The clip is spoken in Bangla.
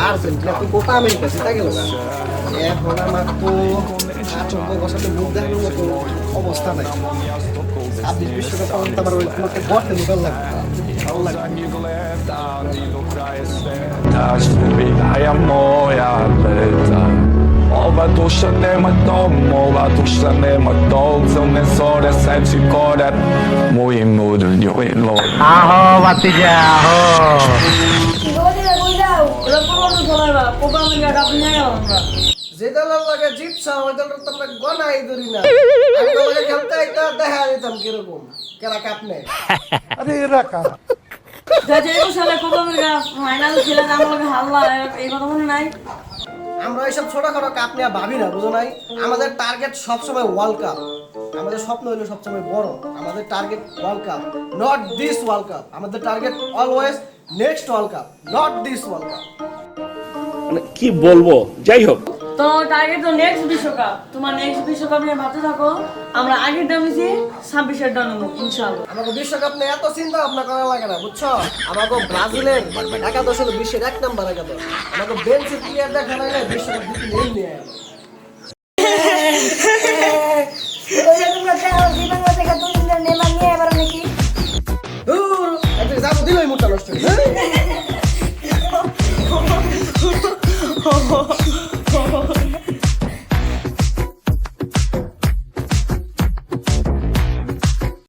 Argentina tuh Copa America sih tak gitu kan? Ya, orang aku coba বসাতে মুখ দেখানোর মতো অবস্থা নাই। 26 বিশ্বকাপ পর্যন্ত আমার ওই তোমাকে গড়তে মুখল লাগবে। ভালো লাগবে। Ova dusza nema dom, ova dusza nema dom. Zone zore seći korak, mojim nudem joj loj. আহো বাতিজা আহো যে দলের লাগে জিতছ ওই দলের তো আমরা গনাই ধরি না। আমি দলকে খেলতে আইতা দেখা দিতাম কিরকম কেরা কাপ নেয়। আরে এরা কারা আমরা এইসব ছোটখাটো কাপ নিয়ে ভাবি না, বুঝো নাই? আমাদের টার্গেট সবসময় ওয়ার্ল্ড কাপ। আমাদের স্বপ্ন হলো সবসময় বড়। আমাদের target world cup, not this world cup. আমাদের target always next world cup, not this world cup. মানে কি বলবো, যাই হোক তো টার্গেট তো নেক্সট বিশ্বকাপ। তোমার নেক্সট বিশ্বকাপ নিয়ে ভাবতে থাকো। আমরা আগের ডাউন নিছি, 26-এর ডাউন নেবো ইনশাআল্লাহ। আমাকে বিশ্বকাপ নিয়ে এত চিন্তা ভাবনা করা লাগে না, বুঝছো? আমাকে ব্রাজিলের একাদশ হলো বিশ্বের 1 নাম্বার একাদশ। আমাকে বেঞ্চের প্লেয়ার দেখা নাইলে বিশ্বকাপ দিতে নেই নিয়ে দূর, একটা যাবো দিলই মুটা নষ্ট।